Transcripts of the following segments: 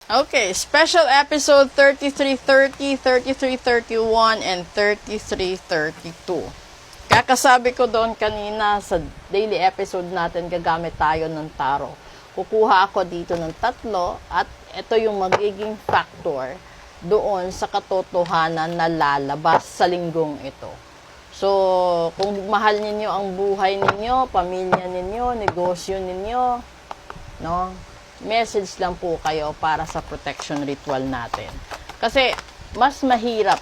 Okay, special episode 3330, 3331, and 3332. Kakasabi ko doon kanina sa daily episode natin, gagamit tayo ng tarot. Kukuha ako dito ng tatlo at ito yung magiging factor doon sa katotohanan na lalabas sa linggong ito. So, kung mahal ninyo ang buhay ninyo, pamilya ninyo, negosyo ninyo, no? Message lang po kayo para sa protection ritual natin. Kasi mas mahirap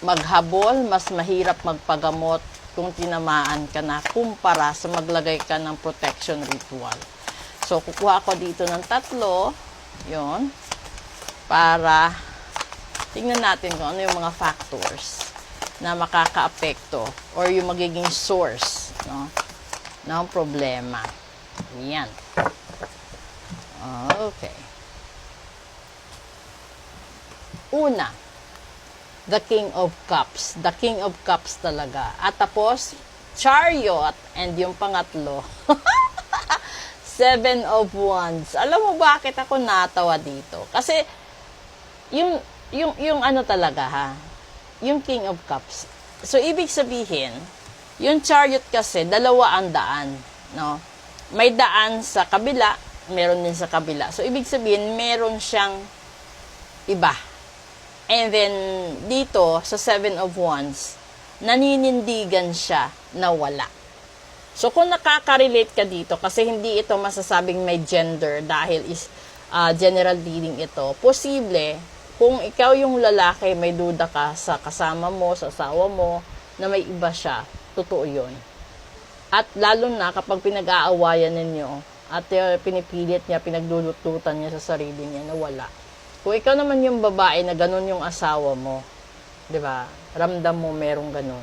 maghabol, mas mahirap magpagamot kung tinamaan ka na kumpara sa maglagay ka ng protection ritual. So, kukuha ko dito ng tatlo, yon, para tingnan natin kung ano yung mga factors na makakaapekto or yung magiging source, no, ng problema. Yan. Okay. Una, the King of Cups. The King of Cups talaga. At tapos, Chariot. And yung pangatlo, Seven of Wands. Alam mo bakit ako natawa dito? Kasi, yung ano talaga ha, yung King of Cups. So, ibig sabihin, yung Chariot kasi, dalawa ang daan. No? May daan sa kabila, meron din sa kabila. So, ibig sabihin, meron siyang iba. And then, dito, sa Seven of Wands, naninindigan siya na wala. So, kung nakaka-relate ka dito, kasi hindi ito masasabing may gender dahil is general reading ito, posible, kung ikaw yung lalaki, may duda ka sa kasama mo, sa asawa mo, na may iba siya, totoo yun. At lalo na kapag pinag-aawayan ninyo, at pinipilit niya, pinagdulututan niya sa sarili niya na wala. Kung ikaw naman yung babae na ganun yung asawa mo, di ba? Ramdam mo merong ganun.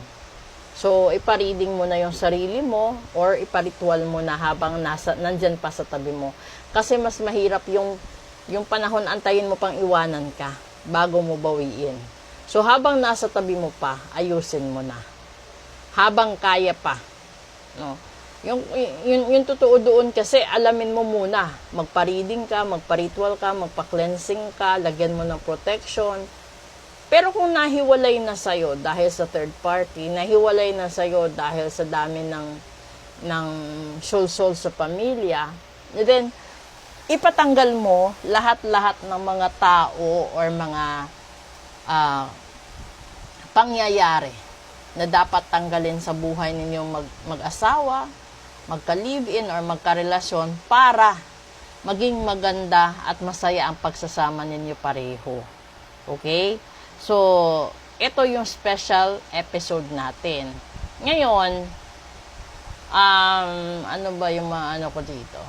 So, ipareading mo na yung sarili mo or iparitual mo na habang nandyan pa sa tabi mo. Kasi mas mahirap yung panahon antayin mo pang iwanan ka bago mo bawiin. So, habang nasa tabi mo pa, ayusin mo na. Habang kaya pa. No? Yung totoo doon kasi alamin mo muna, magpa-reading ka, magpa-ritual ka, magpa-cleansing ka, lagyan mo ng protection. Pero kung nahiwalay na sa'yo dahil sa third party, nahiwalay na sa'yo dahil sa dami ng soul sa pamilya, then ipatanggal mo lahat-lahat ng mga tao or mga pangyayari na dapat tanggalin sa buhay ninyong mag-asawa, magka-live-in or magka-relasyon para maging maganda at masaya ang pagsasama ninyo pareho. Okay? So, ito yung special episode natin. Ngayon, ano ba yung ano ko dito?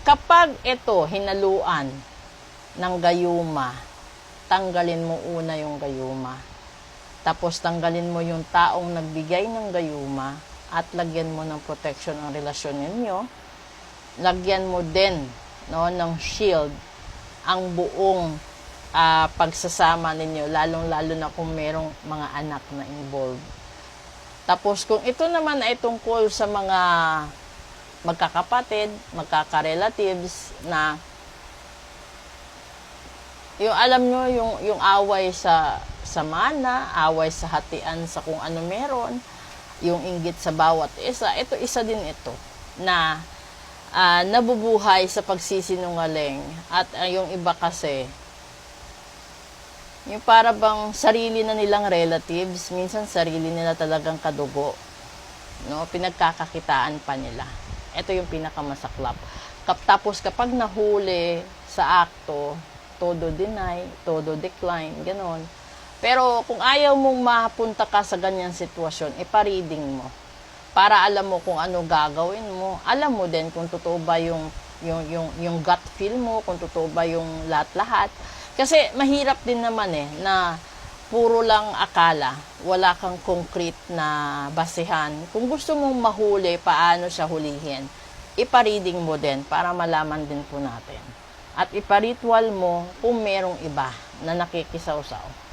Kapag ito, hinaluan ng gayuma, tanggalin mo una yung gayuma. Tapos tanggalin mo yung taong nagbigay ng gayuma at lagyan mo ng protection ang relasyon ninyo. Lagyan mo din, no, ng shield ang buong pagsasama ninyo, lalong-lalo na kung merong mga anak na involved. Tapos kung ito naman ay tungkol sa mga magkakapatid, magkakarelatives na yung alam nyo, yung away sa mana, away sa hatian sa kung ano meron, yung inggit sa bawat isa, ito isa din ito na nabubuhay sa pagsisinungaling. At yung iba kasi, yung para bang sarili na nilang relatives, minsan sarili nila talagang kadugo, no? Pinagkakakitaan pa nila. Ito yung pinakamasaklap. Tapos kapag nahuli sa akto, todo deny, todo decline, ganon. Pero kung ayaw mong mapunta ka sa ganyang sitwasyon, ipa-reading mo. Para alam mo kung ano gagawin mo. Alam mo din kung totoo ba yung gut feel mo, kung totoo ba yung lahat-lahat. Kasi mahirap din naman na puro lang akala, wala kang concrete na basehan. Kung gusto mong mahuli, paano siya hulihin? Ipa-reading mo din para malaman din po natin. At ipa-ritual mo kung merong iba na nakikisawsaw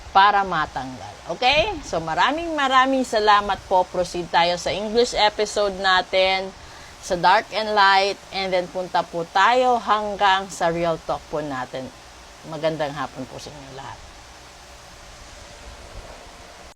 para matanggal. Okay? So maraming salamat po. Proceed tayo sa English episode natin. sa dark and light, and then punta po tayo hanggang sa real talk po natin. Magandang hapon po sa inyo lahat.